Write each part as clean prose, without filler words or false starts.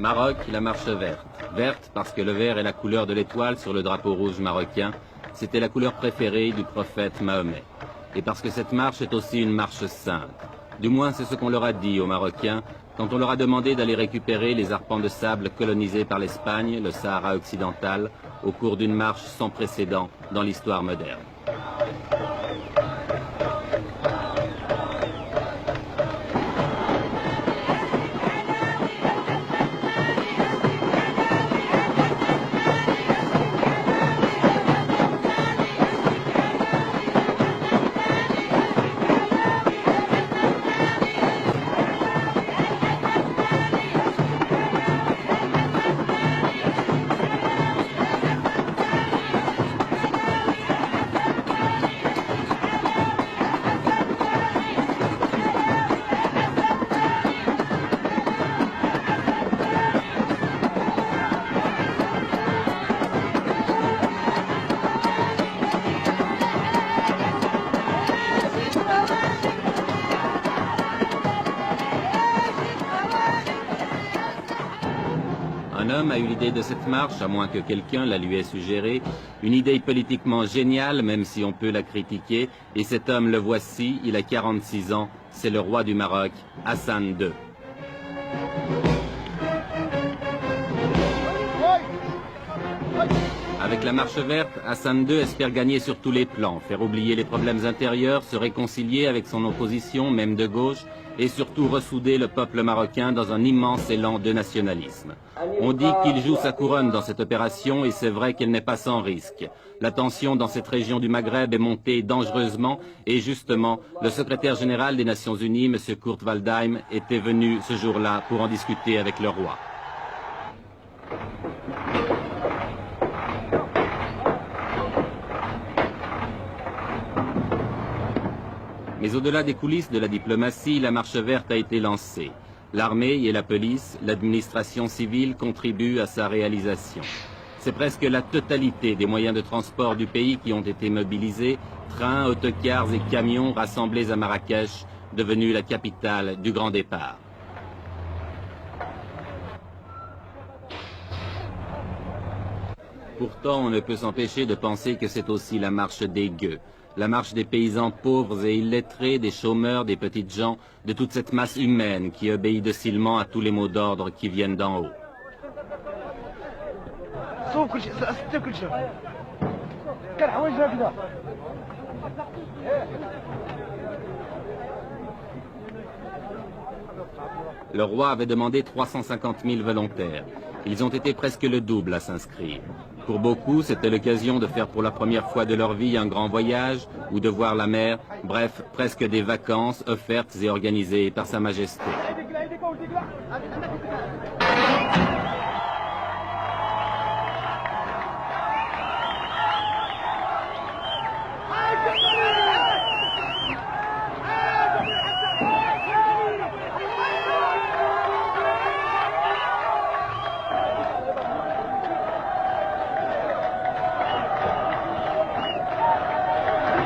Maroc, la marche verte. Verte parce que le vert est la couleur de l'étoile sur le drapeau rouge marocain. C'était la couleur préférée du prophète Mahomet. Et parce que cette marche est aussi une marche sainte. Du moins, c'est ce qu'on leur a dit aux Marocains quand on leur a demandé d'aller récupérer les arpents de sable colonisés par l'Espagne, le Sahara occidental, au cours d'une marche sans précédent dans l'histoire moderne. Un homme a eu l'idée de cette marche, à moins que quelqu'un la lui ait suggérée, une idée politiquement géniale, même si on peut la critiquer, et cet homme, le voici, il a 46 ans, c'est le roi du Maroc, Hassan II. Avec la marche verte, Hassan II espère gagner sur tous les plans, faire oublier les problèmes intérieurs, se réconcilier avec son opposition, même de gauche, et surtout ressouder le peuple marocain dans un immense élan de nationalisme. On dit qu'il joue sa couronne dans cette opération et c'est vrai qu'elle n'est pas sans risque. La tension dans cette région du Maghreb est montée dangereusement et justement, le secrétaire général des Nations Unies, M. Kurt Waldheim, était venu ce jour-là pour en discuter avec le roi. Mais au-delà des coulisses de la diplomatie, la marche verte a été lancée. L'armée et la police, l'administration civile contribuent à sa réalisation. C'est presque la totalité des moyens de transport du pays qui ont été mobilisés, trains, autocars et camions rassemblés à Marrakech, devenue la capitale du grand départ. Pourtant, on ne peut s'empêcher de penser que c'est aussi la marche des gueux. La marche des paysans pauvres et illettrés, des chômeurs, des petites gens, de toute cette masse humaine qui obéit docilement à tous les mots d'ordre qui viennent d'en haut. Le roi avait demandé 350 000 volontaires. Ils ont été presque le double à s'inscrire. Pour beaucoup, c'était l'occasion de faire pour la première fois de leur vie un grand voyage ou de voir la mer, bref, presque des vacances offertes et organisées par Sa Majesté.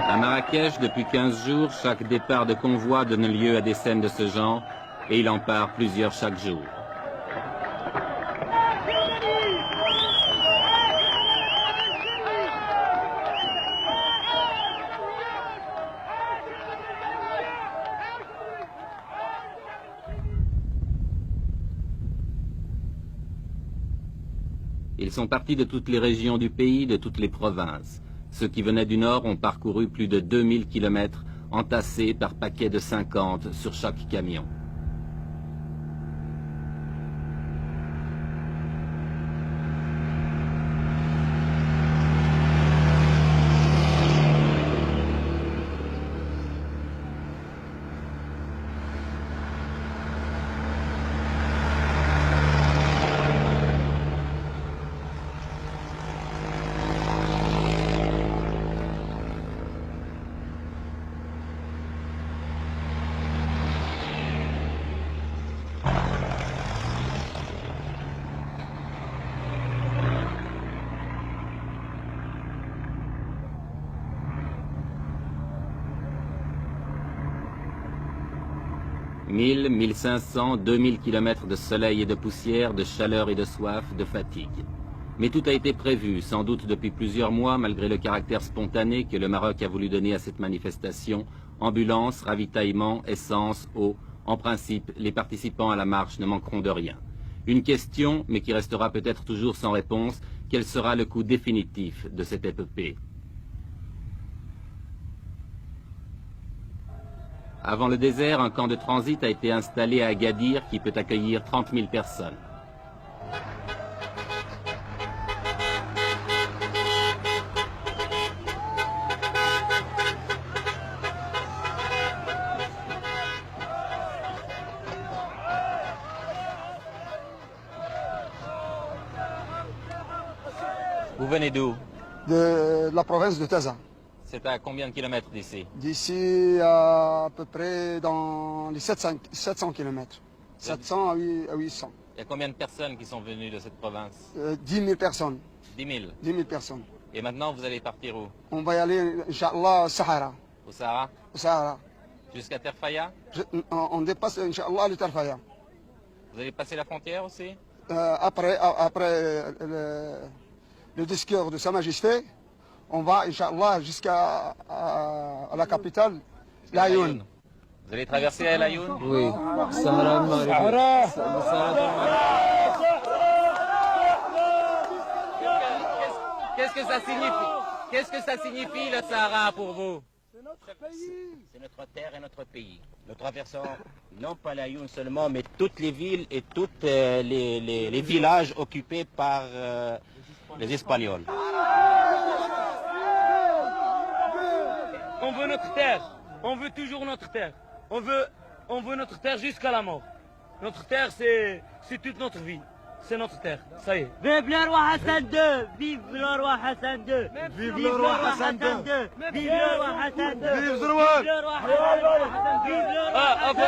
À Marrakech, depuis 15 jours, chaque départ de convoi donne lieu à des scènes de ce genre, et il en part plusieurs chaque jour. Ils sont partis de toutes les régions du pays, de toutes les provinces. Ceux qui venaient du nord ont parcouru plus de 2000 kilomètres, entassés par paquets de 50 sur chaque camion. 1000, 1500, 2000 kilomètres de soleil et de poussière, de chaleur et de soif, de fatigue. Mais tout a été prévu, sans doute depuis plusieurs mois, malgré le caractère spontané que le Maroc a voulu donner à cette manifestation. Ambulance, ravitaillement, essence, eau. En principe, les participants à la marche ne manqueront de rien. Une question, mais qui restera peut-être toujours sans réponse, quel sera le coût définitif de cette épopée? Avant le désert, un camp de transit a été installé à Agadir qui peut accueillir 30 000 personnes. Vous venez d'où? De la province de Taza. C'est à combien de kilomètres d'ici? D'ici à peu près dans les 700 km. 700 à 800. Il y a combien de personnes qui sont venues de cette province? 10 000 personnes. 10 000. 10 000 personnes. Et maintenant, vous allez partir où? On va y aller, Inch'Allah, au Sahara. Au Sahara? Au Sahara. Jusqu'à Terfaya? On dépasse, Inch'Allah, le Tarfaya. Vous allez passer la frontière aussi? Après le discours de Sa Majesté, on va, Inch'Allah, jusqu'à la capitale, Laayoune. Vous allez traverser à Laayoune? Oui. Sahara Qu'est-ce que ça signifie? Qu'est-ce que ça signifie le Sahara pour vous? C'est notre pays. C'est notre terre et notre pays. Nous traversons non pas Laayoune seulement, mais toutes les villes et tous les villages occupés par les Espagnols. On veut notre terre, on veut toujours notre terre. On veut notre terre jusqu'à la mort. Notre terre, c'est toute notre vie. C'est notre terre, ça y est. Vive le roi Hassan II! Vive le roi Hassan II! Vive le roi Hassan II! Vive le roi Hassan II! Vive le roi! Vive le roi Hassan II!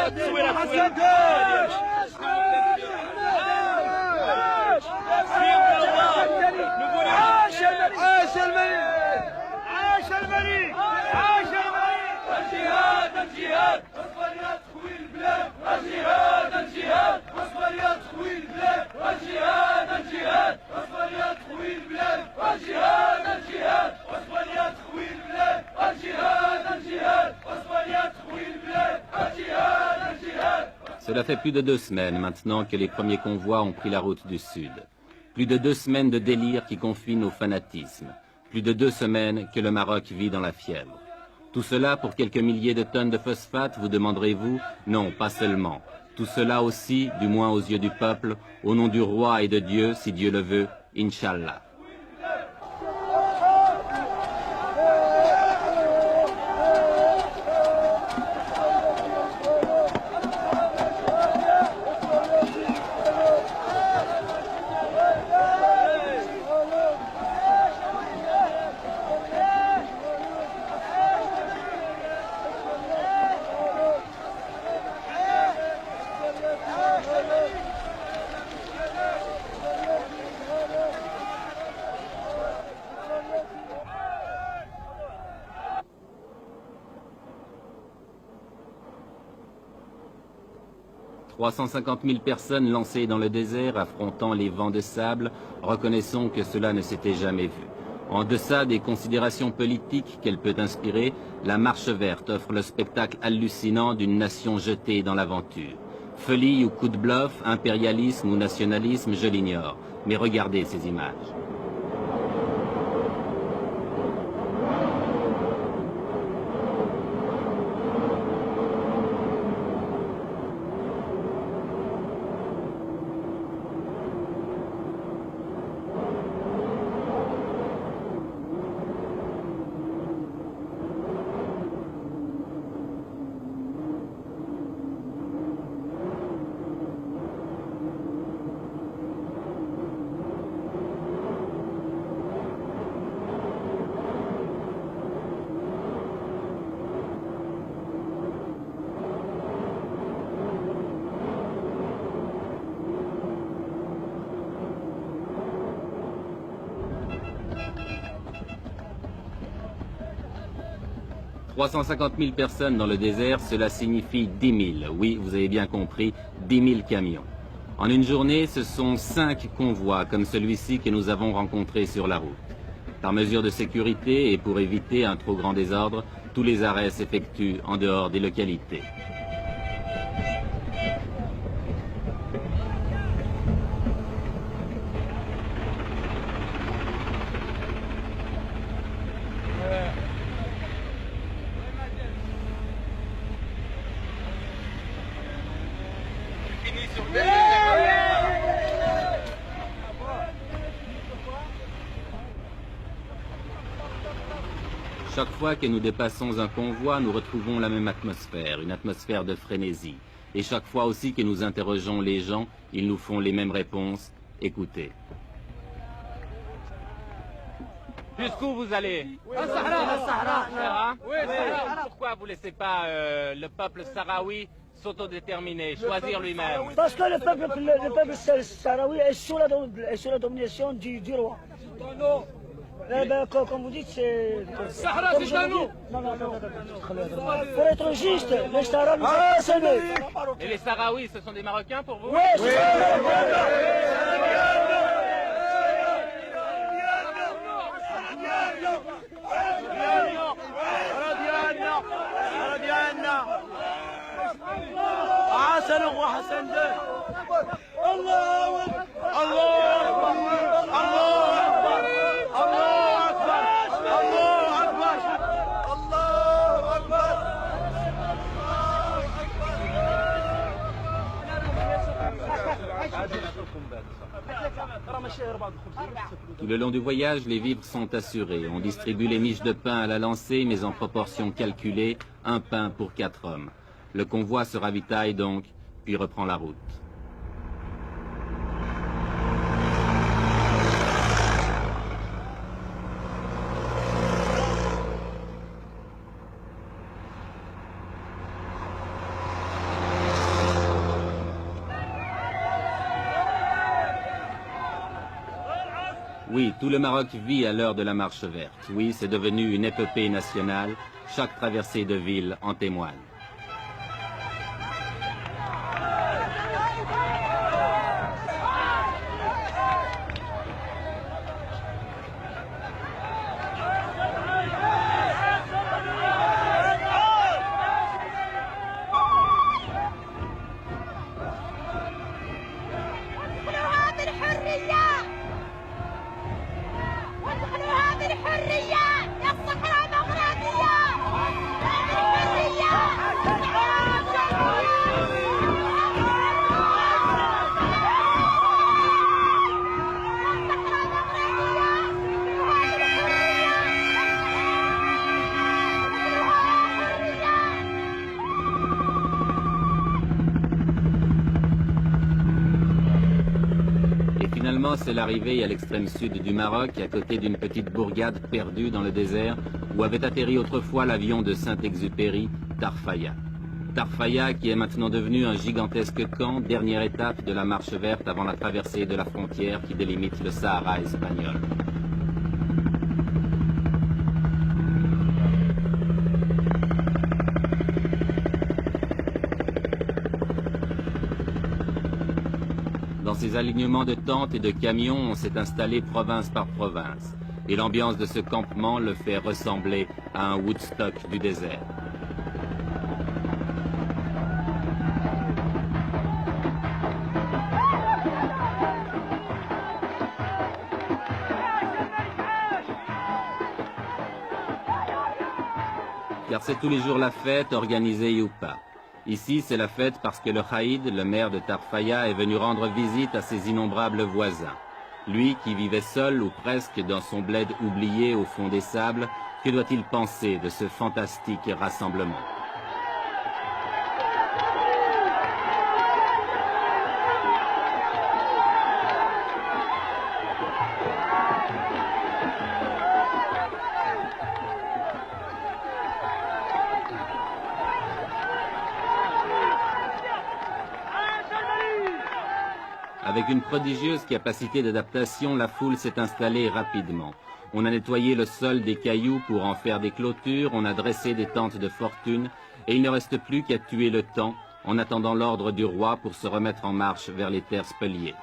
Vive le roi Hassan Cela fait plus de 2 semaines maintenant que les premiers convois ont pris la route du sud. Plus de 2 semaines de délire qui confine au fanatisme. Plus de 2 semaines que le Maroc vit dans la fièvre. Tout cela pour quelques milliers de tonnes de phosphate, vous demanderez-vous? Non, pas seulement. Tout cela aussi, du moins aux yeux du peuple, au nom du roi et de Dieu, si Dieu le veut, Inch'Allah. « 350 000 personnes lancées dans le désert, affrontant les vents de sable, reconnaissons que cela ne s'était jamais vu. En deçà des considérations politiques qu'elle peut inspirer, la Marche verte offre le spectacle hallucinant d'une nation jetée dans l'aventure. Folie ou coup de bluff, impérialisme ou nationalisme, je l'ignore. Mais regardez ces images. 350 000 personnes dans le désert, cela signifie 10 000. Oui, vous avez bien compris, 10 000 camions. En une journée, ce sont 5 convois comme celui-ci que nous avons rencontré sur la route. Par mesure de sécurité et pour éviter un trop grand désordre, tous les arrêts s'effectuent en dehors des localités. Chaque fois que nous dépassons un convoi, nous retrouvons la même atmosphère, une atmosphère de frénésie. Et chaque fois aussi que nous interrogeons les gens, ils nous font les mêmes réponses. Écoutez. Jusqu'où vous allez? Sahara. Pourquoi vous ne laissez pas le peuple sahraoui s'autodéterminer, choisir lui-même? Parce que le peuple sahraoui est sous la domination du roi. Eh ben, comme vous dites, c'est... Sahara, c'est à nous. Non. Pour être juste, les Sahara nous ont... Et les Sahraouis, ce sont des Marocains pour vous? Oui, c'est Tout le long du voyage, les vivres sont assurés. On distribue les miches de pain à la lancée, mais en proportion calculée, un pain pour 4 hommes. Le convoi se ravitaille donc, puis reprend la route. Oui, tout le Maroc vit à l'heure de la marche verte. Oui, c'est devenu une épopée nationale. Chaque traversée de ville en témoigne. C'est l'arrivée à l'extrême sud du Maroc, à côté d'une petite bourgade perdue dans le désert, où avait atterri autrefois l'avion de Saint-Exupéry, Tarfaya. Tarfaya qui est maintenant devenu un gigantesque camp, dernière étape de la marche verte avant la traversée de la frontière qui délimite le Sahara espagnol. Dans ces alignements de tentes et de camions, on s'est installé province par province. Et l'ambiance de ce campement le fait ressembler à un Woodstock du désert. Car c'est tous les jours la fête, organisée ou pas. Ici, c'est la fête parce que le Khaïd, le maire de Tarfaya, est venu rendre visite à ses innombrables voisins. Lui qui vivait seul ou presque dans son bled oublié au fond des sables, que doit-il penser de ce fantastique rassemblement ? Avec une prodigieuse capacité d'adaptation, la foule s'est installée rapidement. On a nettoyé le sol des cailloux pour en faire des clôtures, on a dressé des tentes de fortune, et il ne reste plus qu'à tuer le temps en attendant l'ordre du roi pour se remettre en marche vers les terres spoliées.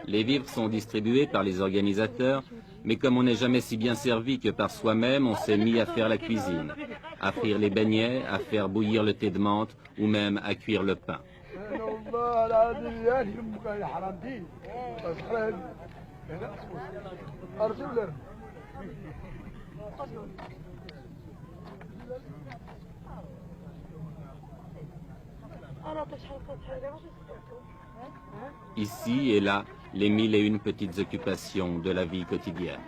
Les vivres sont distribués par les organisateurs, mais comme on n'est jamais si bien servi que par soi-même, on s'est mis à faire la cuisine, à frire les beignets, à faire bouillir le thé de menthe ou même à cuire le pain. Ici et là, les 1001 petites occupations de la vie quotidienne.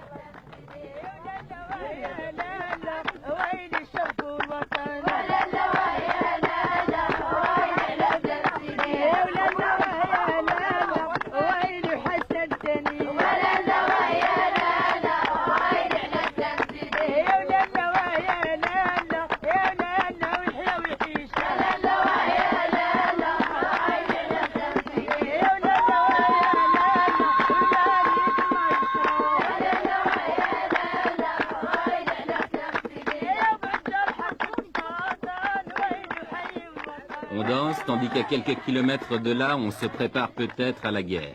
On danse, tandis qu'à quelques kilomètres de là, on se prépare peut-être à la guerre.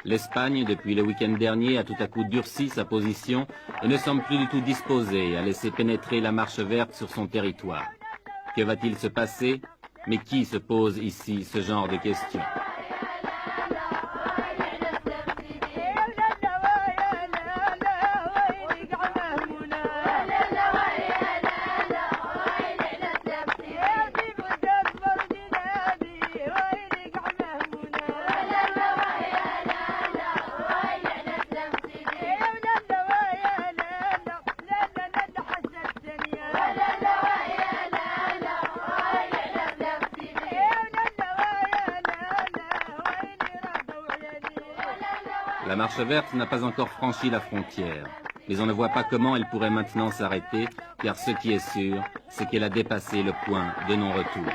L'Espagne, depuis le week-end dernier, a tout à coup durci sa position et ne semble plus du tout disposée à laisser pénétrer la marche verte sur son territoire. Que va-t-il se passer? Mais qui se pose ici ce genre de questions? La marche verte n'a pas encore franchi la frontière, mais on ne voit pas comment elle pourrait maintenant s'arrêter, car ce qui est sûr, c'est qu'elle a dépassé le point de non-retour.